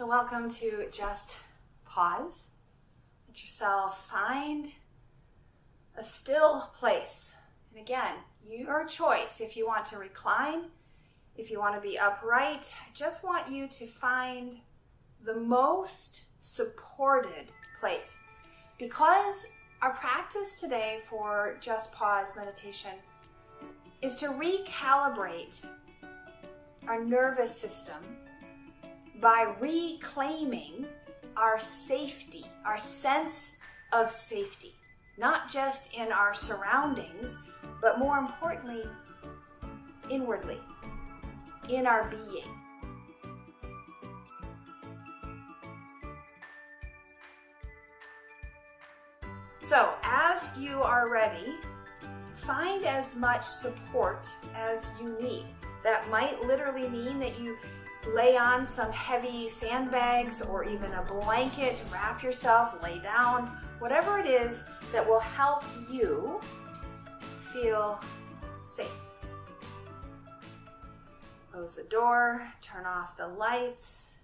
So welcome to Just Pause. Let yourself find a still place. And again, your choice. If you want to recline, if you want to be upright, I just want you to find the most supported place. Because our practice today for Just Pause meditation is to recalibrate our nervous system by reclaiming our safety, our sense of safety, not just in our surroundings, but more importantly, inwardly, in our being. So, as you are ready, find as much support as you need. That might literally mean that you lay on some heavy sandbags or even a blanket, wrap yourself, lay down, whatever it is that will help you feel safe. Close the door, turn off the lights,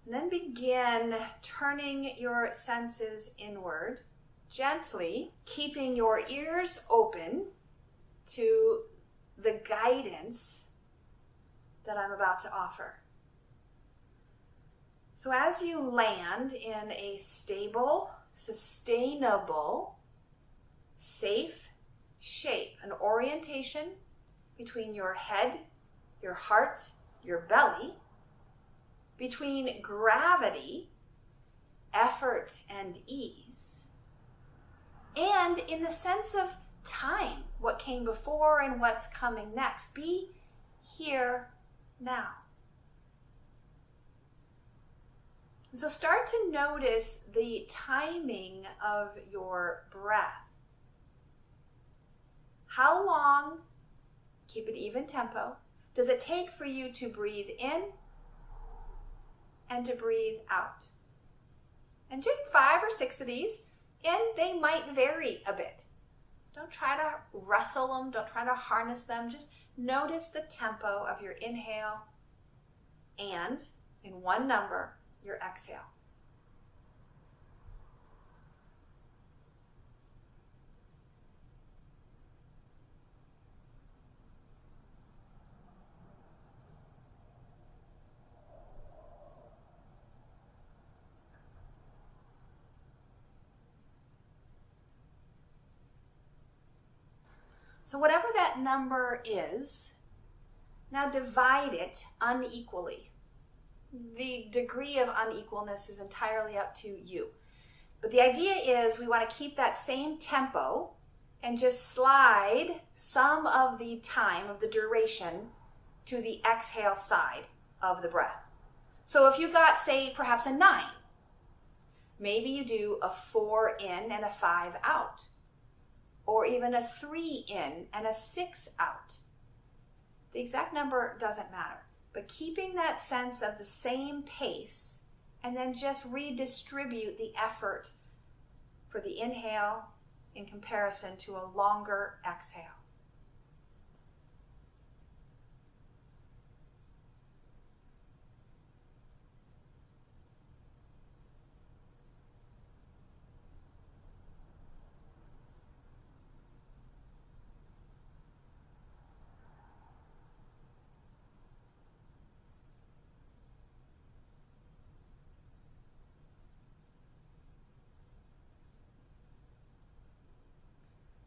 and then begin turning your senses inward, gently keeping your ears open to the guidance that I'm about to offer. So as you land in a stable, sustainable, safe shape, an orientation between your head, your heart, your belly, between gravity, effort, and ease, and in the sense of time, what came before and what's coming next. Be here now. So start to notice the timing of your breath. How long, keep it even tempo, does it take for you to breathe in and to breathe out? And do 5 or 6 of these, and they might vary a bit. Don't try to wrestle them, don't try to harness them, just notice the tempo of your inhale and, in one number, your exhale. So whatever that number is, now divide it unequally. The degree of unequalness is entirely up to you. But the idea is we want to keep that same tempo and just slide some of the time, of the duration, to the exhale side of the breath. So if you got, say, perhaps a 9, maybe you do a 4 in and a 5 out. Or even a 3 in and a 6 out. The exact number doesn't matter, but keeping that sense of the same pace and then just redistribute the effort for the inhale in comparison to a longer exhale.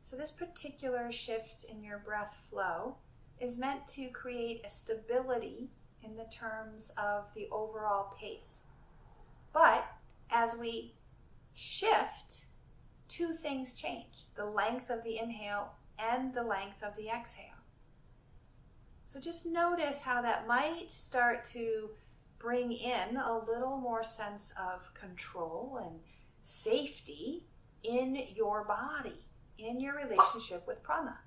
So this particular shift in your breath flow is meant to create a stability in the terms of the overall pace. But as we shift, 2 things change: the length of the inhale and the length of the exhale. So just notice how that might start to bring in a little more sense of control and safety in your body, in your relationship with prana.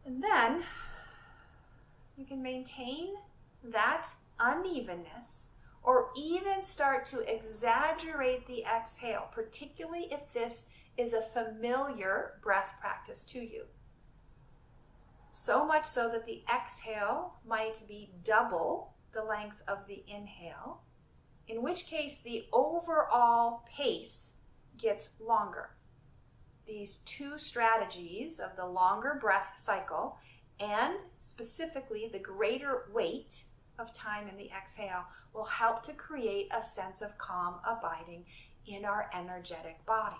And then you can maintain that unevenness or even start to exaggerate the exhale, particularly if this is a familiar breath practice to you. So much so that the exhale might be double the length of the inhale, in which case the overall pace gets longer. These two strategies of the longer breath cycle and specifically the greater weight of time in the exhale will help to create a sense of calm abiding in our energetic body.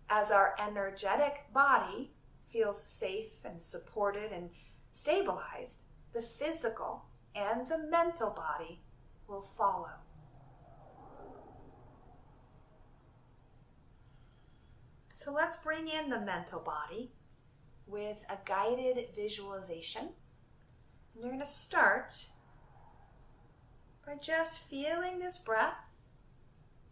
As our energetic body feels safe and supported and stabilized, the physical and the mental body will follow. So let's bring in the mental body with a guided visualization. And you're going to start by just feeling this breath,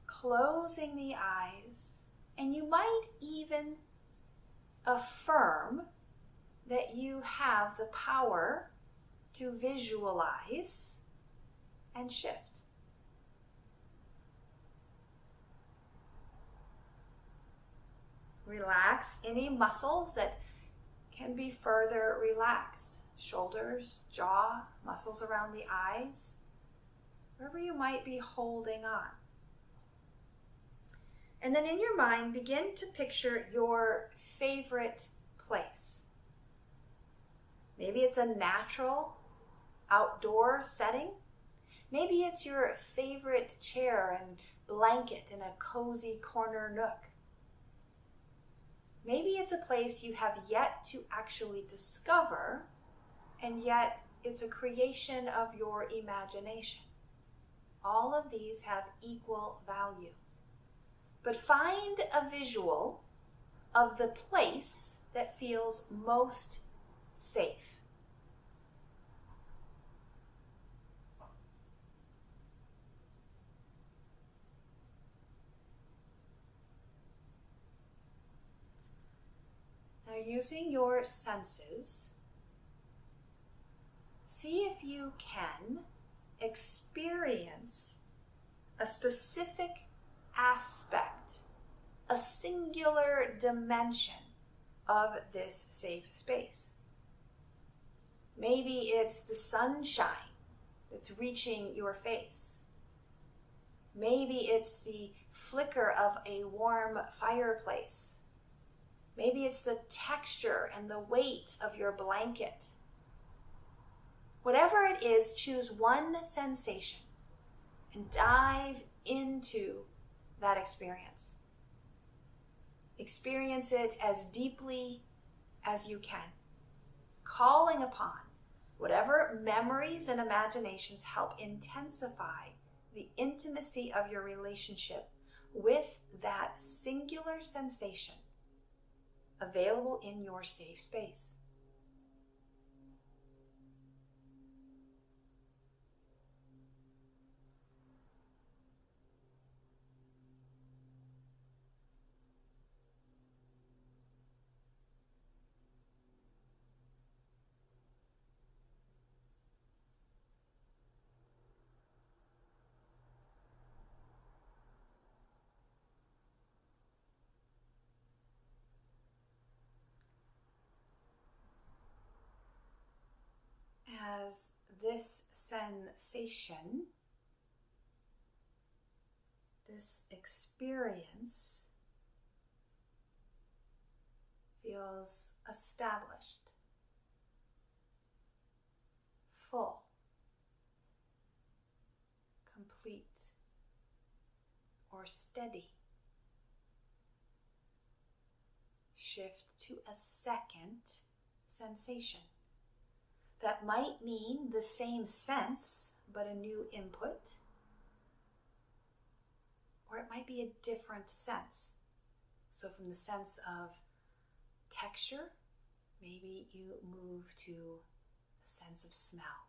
closing the eyes, and you might even affirm that you have the power to visualize and shift. Relax any muscles that can be further relaxed. Shoulders, jaw, muscles around the eyes, wherever you might be holding on. And then in your mind, begin to picture your favorite place. Maybe it's a natural outdoor setting. Maybe it's your favorite chair and blanket in a cozy corner nook. Maybe it's a place you have yet to actually discover, and yet it's a creation of your imagination. All of these have equal value. But find a visual of the place that feels most safe. Now, using your senses, see if you can experience a specific aspect, a singular dimension of this safe space. Maybe it's the sunshine that's reaching your face. Maybe it's the flicker of a warm fireplace. Maybe it's the texture and the weight of your blanket. Whatever it is, choose one sensation and dive into that experience. Experience it as deeply as you can, calling upon whatever memories and imaginations help intensify the intimacy of your relationship with that singular sensation available in your safe space. As this sensation, this experience feels established, full, complete, or steady, shift to a second sensation. That might mean the same sense, but a new input. Or it might be a different sense. So from the sense of texture, maybe you move to a sense of smell.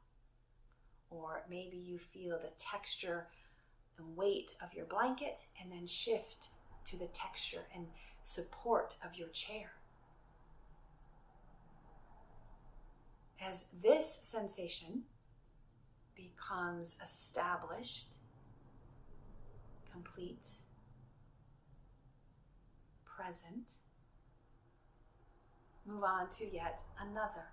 Or maybe you feel the texture and weight of your blanket and then shift to the texture and support of your chair. As this sensation becomes established, complete, present, move on to yet another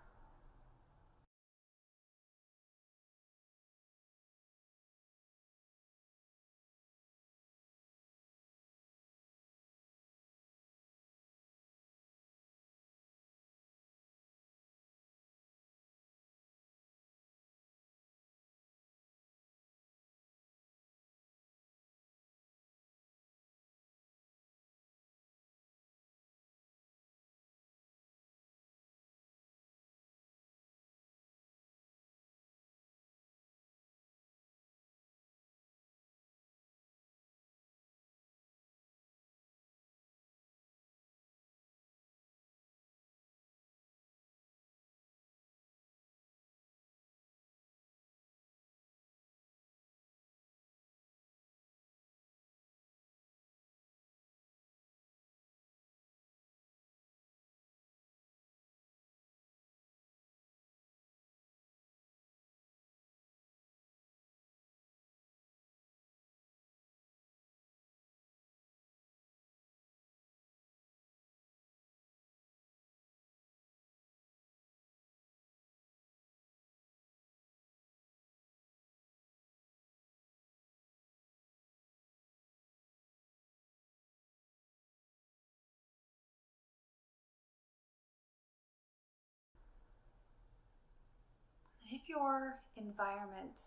if your environment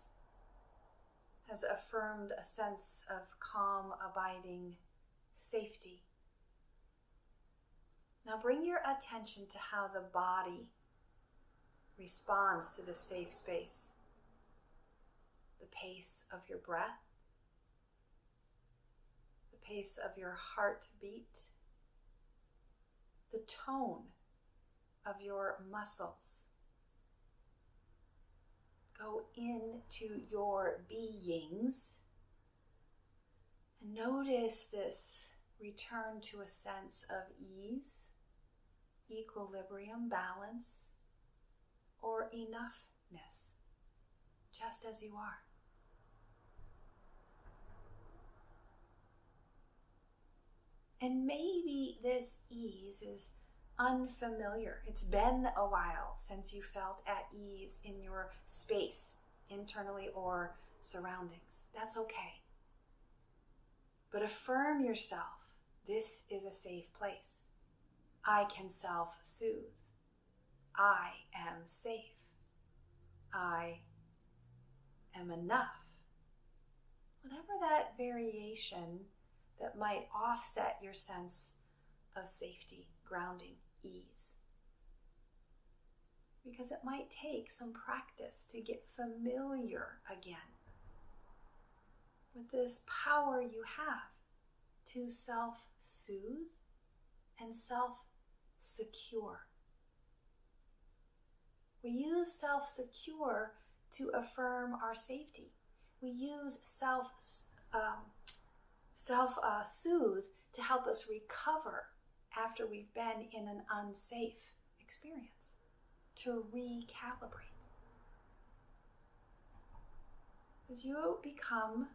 has affirmed a sense of calm, abiding safety, now bring your attention to how the body responds to this safe space. The pace of your breath, the pace of your heartbeat, the tone of your muscles. Go into your beings and notice this return to a sense of ease, equilibrium, balance, or enoughness, just as you are. And maybe this ease is unfamiliar. It's been a while since you felt at ease in your space, internally or surroundings. That's okay. But affirm yourself. This is a safe place. I can self-soothe. I am safe. I am enough. Whatever that variation that might offset your sense of safety, grounding, ease. Because it might take some practice to get familiar again with this power you have to self-soothe and self-secure. We use self-secure to affirm our safety. We use self-soothe to help us recover after we've been in an unsafe experience, to recalibrate. As you become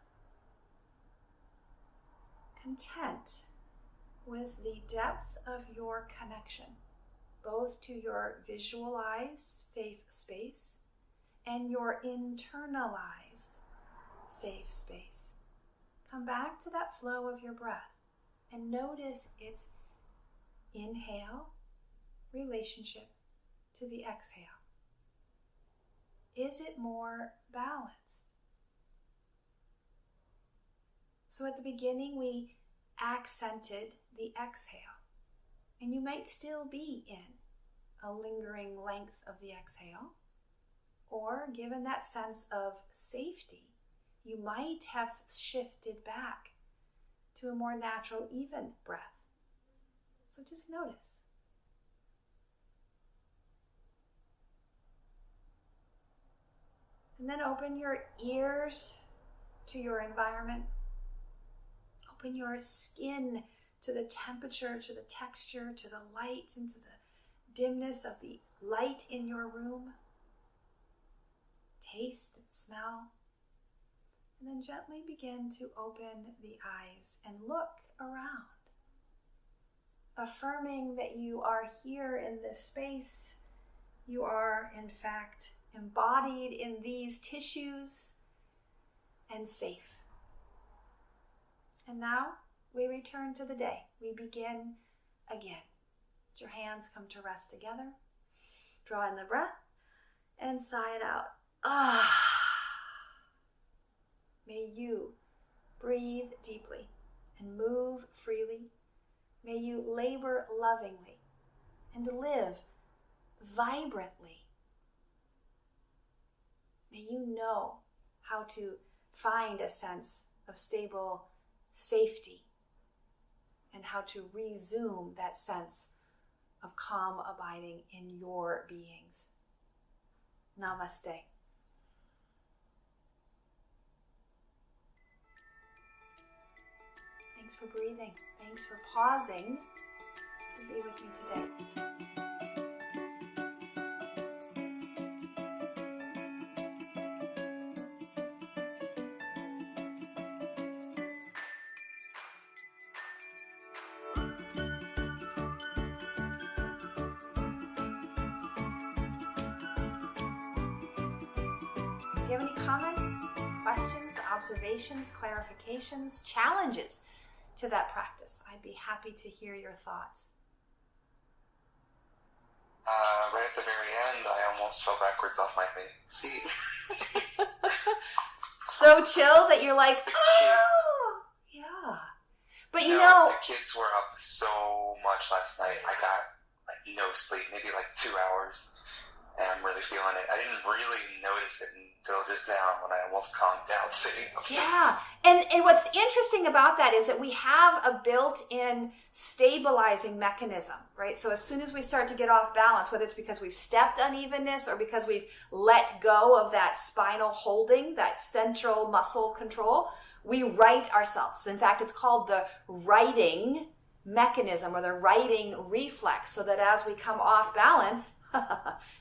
content with the depth of your connection, both to your visualized safe space and your internalized safe space, come back to that flow of your breath and notice its inhale relationship to the exhale. Is it more balanced? So at the beginning we accented the exhale, and you might still be in a lingering length of the exhale, or given that sense of safety, you might have shifted back to a more natural, even breath. So just notice. And then open your ears to your environment. Open your skin to the temperature, to the texture, to the light, and to the dimness of the light in your room. Taste and smell. And then gently begin to open the eyes and look around, affirming that you are here in this space. You are, in fact, embodied in these tissues and safe. And now we return to the day. We begin again. Let your hands come to rest together. Draw in the breath and sigh it out. Ah. May you breathe deeply and move freely. May you labor lovingly and live vibrantly. May you know how to find a sense of stable safety and how to resume that sense of calm abiding in your beings. Namaste. Thanks for breathing. Thanks for pausing to be with me today. If you have any comments, questions, observations, clarifications, challenges to that practice, I'd be happy to hear your thoughts. When it at the very end, I almost fell backwards off my seat. So chill that you're like, oh, yeah. But you know, the kids were up so much last night. I got like no sleep, maybe like 2 hours, and I'm really feeling it. I didn't really notice it until just now when I almost calmed down sitting up. Yeah, and what's interesting about that is that we have a built-in stabilizing mechanism, right? So as soon as we start to get off balance, whether it's because we've stepped unevenness or because we've let go of that spinal holding, that central muscle control, we right ourselves. In fact, it's called the righting mechanism or the righting reflex, so that as we come off balance,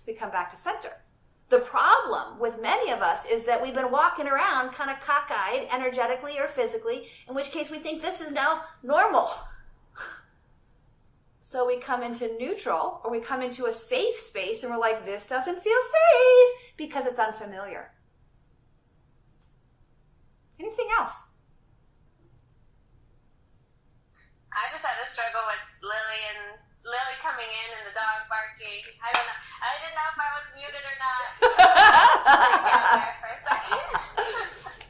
we come back to center. The problem with many of us is that we've been walking around kind of cockeyed, energetically or physically, in which case we think this is now normal. So we come into neutral, or we come into a safe space and we're like, this doesn't feel safe because it's unfamiliar. Anything else? I just had a struggle with Lily coming in and the dog barking. I don't know. I didn't know if I was muted or not. There for a second.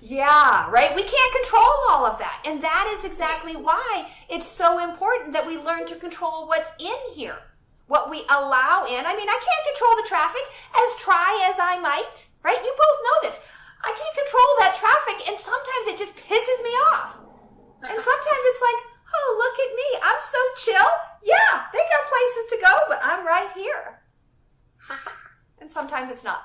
Yeah, right? We can't control all of that. And that is exactly why it's so important that we learn to control what's in here, what we allow in. I mean, I can't control the traffic, as try as I might, right? You both know this. I can't control that traffic, and sometimes it just pisses me off. And sometimes it's like, oh, look at me. I'm so chill. Yeah, they got places to go, but I'm right here. And sometimes it's not.